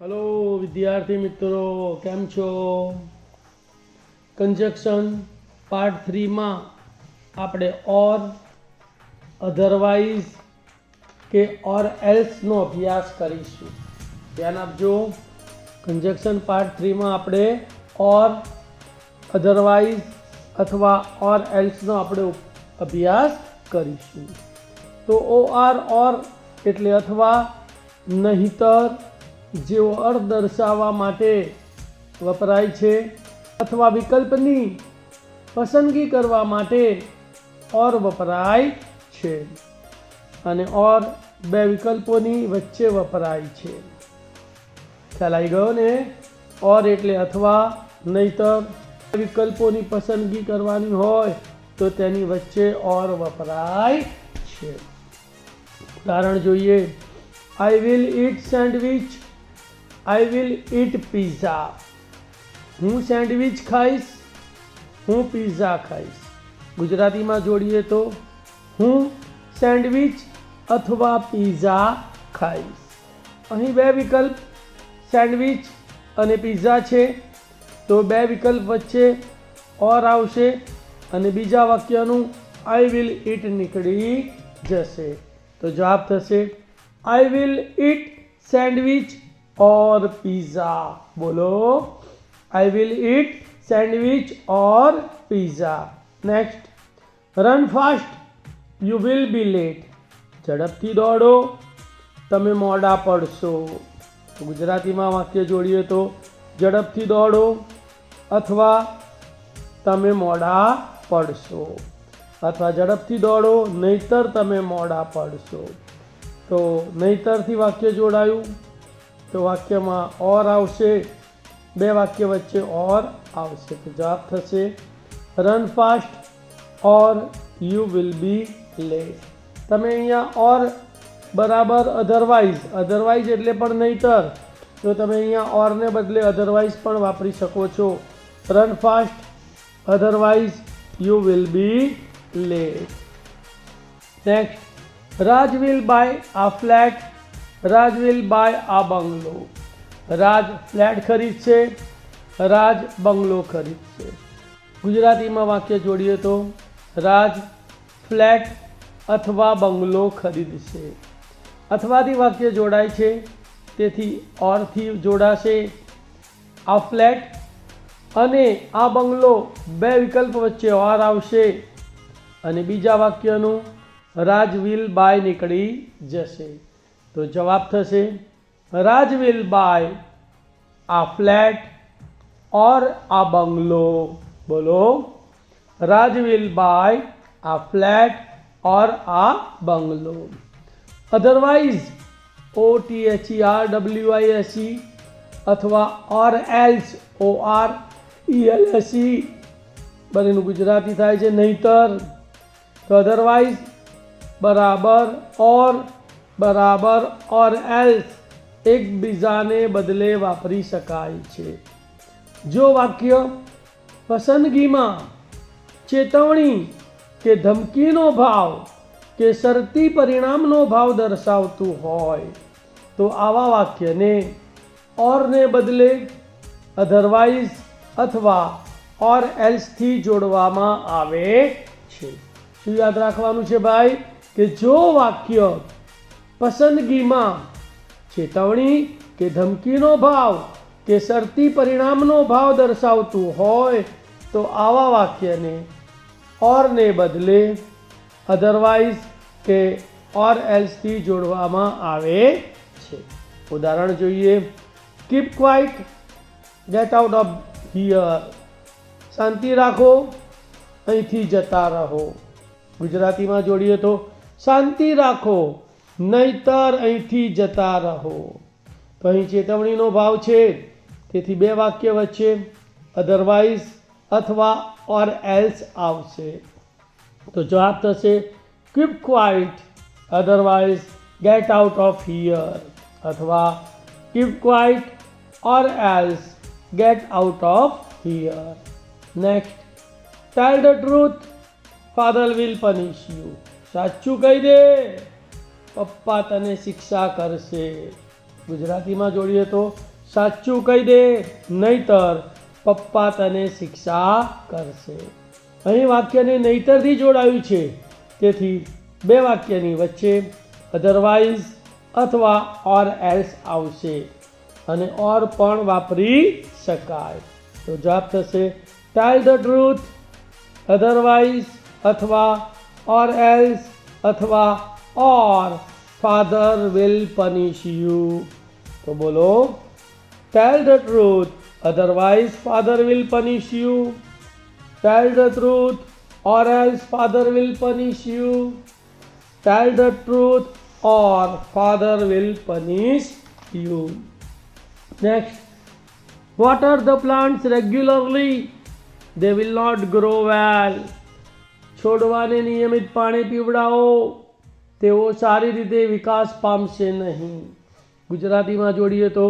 Hello विद्यार्थी मित्रों केम छो। कंजक्शन पार्ट 3 में आपणे और अधरवाइज के और एल्स नो अभ्यास करीशुं। ध्यान आपजो, कंजक्शन पार्ट 3 में आपणे और अधरवाइज अथवा और एल्स नो आपणे अभ्यास करीशुं। तो और एटले अथवा नहीतर जेवो अर्थ दर्शाववा माटे वपराय छे, अथवा विकल्पनी पसंदगी करवा माटे और वपराय छे, अने और बे विकल्पोनी वच्चे वपराय छे। ख्याल आई गयो ने। और एटले अथवा नहीतर विकल्पोनी पसंदगी करवानी होय तो तेनी वच्चे और वपराय छे। उदाहरण जोईए। आई will eat sandwich, I will eat pizza. हूँ सैंडविच खाईश, हूँ पिज़्ज़ा खाईश। गुजराती में जोड़ीए तो हूँ सैंडविच अथवा पिज़्ज़ा खाईश। अहीं बे विकल्प सैंडविच अने पिज़्ज़ा छे, तो बे विकल्प वच्चे और आवशे अने बीजा वाक्यनुं आई विल ईट निकળી जशे। तो जवाब थशे आई विल ईट सैंडविच और पिज़्ज़ा। बोलो, आई विल ईट सैंडविच और pizza. Next, run fast you will be late. झड़पथी दौड़ो तमे मोड़ा पड़शो। गुजराती में वाक्य जोड़ीए तो झड़पथी दौड़ो अथवा तमे मोड़ा पड़शो, अथवा झड़पथी दौड़ो नहीतर तमे मोड़ा पड़शो। तो नहीतर थी वाक्य जोड़ायुं तो वाक्य में और आवशे, बे वाक्य वच्चे और आवशे। तो जवाब थशे रन फास्ट और यू विल बी लेट। तमे अहींया और बराबर अधरवाइज एटले पण नहीतर, तो तमे अहींया और ने बदले अधरवाइज पण वापरी शको छो। Run fast otherwise you will be late. Next, Raj will buy a flat, Raj will buy a bungalow. Raj flat खरीदशे, राज बंगलो खरीदशे। गुजराती में वाक्य जोड़ीए तो राज फ्लैट अथवा बंगलो खरीदशे। अथवा थी वाक्य जोड़ाय छे, तेथी और थी जोड़ाशे। आ फ्लैट अने आ बंगलो बे विकल्प वच्चे और आवशे अने बीजा वाक्यनुं राज विल बाय निकળી जशे। तो जवाब थशे राज विल बाय आ फ्लैट और आ बंगलो। बोलो, राज विल बाय आ फ्लैट और आ बंगलो। अदरवाइज OTHERWISE अथवा और एल्स ORELSE बनेनु गुजराती थाय छे नहीतर। तो अदरवाइज बराबर और एल्स एक बीजाने बदले वापरी शकाय छे। जो वाक्य पसंदगी में चेतवणी के धमकीनो भाव के शर्ती परिणामनो भाव दर्शावतुं होय तो आवा वाक्य ने और ने बदले अदरवाइज अथवा और एल्स थी जोड़वामां आवे छे। शुं याद राखवानुं छे भाई कि जो वाक्य पसंदगी में चेतवणी के धमकीनो भाव के शर्ती परिणामनो भाव दर्शावतुं होय तो आवा वाक्य ने और ने बदले अदरवाइज के और एल्स थी जोड़वामां आवे छे। उदाहरण जोईए। Keep quiet, get out of here. शांति राखो, अहींथी जता रहो। गुजराती में जोड़ीए तो शांति राखो नहीतर अहींथी जता रहो। तो अहीं चेतवणीनो भाव छे, तेथी बे वाक्य वच्चे अदरवाइज अथवा और एल्स आवशे। तो जवाब थशे keep quiet otherwise get out of here, अथवा keep quiet or else get out of here. Next, tell the truth father will punish you. साचुं कही दे, पप्पा तने शिक्षा करशे। गुजराती में जोड़ीए तो સાચું કહી દે, નહીતર પપ્પા તને શિક્ષા કરશે. અહીં વાક્યને નહીતરથી જોડાયું છે, તેથી બે વાક્યની વચ્ચે અધરવાઇઝ અથવા ઓર એલ્સ આવશે અને ઓર પણ વાપરી શકાય. તો જવાબ થશે ટેલ ધ ટ્રુથ, અધરવાઇઝ અથવા ઓર એલ્સ અથવા or father will punish you. તો બોલો, tell the truth, otherwise father will punish you. Tell the truth or else father will punish you. Tell the truth or father will punish you. Next, water the plants regularly, they will not grow well. છોડવાને નિયમિત પાણી પીવડાવો, તેઓ સારી રીતે વિકાસ પામશે નહીં. ગુજરાતીમાં જોડીએ તો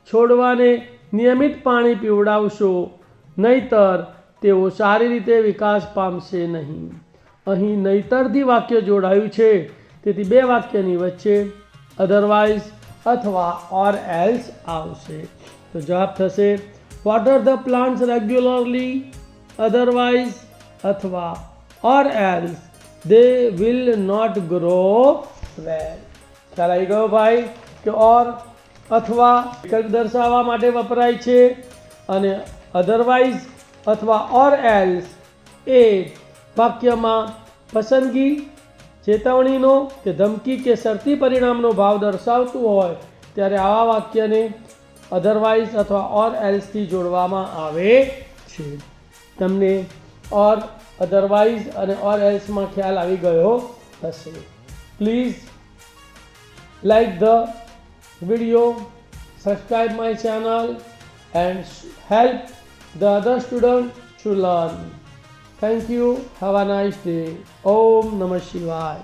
છોડવાને નિયમિત પાણી પીવડાવશો, નહીતર તેઓ સારી રીતે વિકાસ પામશે નહીં. અહીં નહીતરથી વાક્ય જોડાયું છે, તેથી બે વાક્યની વચ્ચે અધરવાઇઝ અથવા ઓર એલ્સ આવશે. તો જવાબ થશે water the plants regularly, otherwise અથવા or else they will not grow well. ખ્યાલ આવી ગયો ભાઈ કે ઓર અથવા વિકલ્પ દર્શાવવા માટે વપરાય છે અને અધરવાઇઝ અથવા ઓર એલ્સ એ વાક્યમાં પસંદગી, ચેતવણીનો કે ધમકી કે શરતી પરિણામનો ભાવ દર્શાવતું હોય ત્યારે આવા વાક્યને અધરવાઇઝ અથવા ઓર એલ્સથી જોડવામાં આવે છે. તમને ઓર, અધરવાઇઝ અને ઓર એલ્સમાં ખ્યાલ આવી ગયો હશે. Please like the video, subscribe my channel and help the other students to learn. Thank you. Have a nice day. Om Namah Shivaya.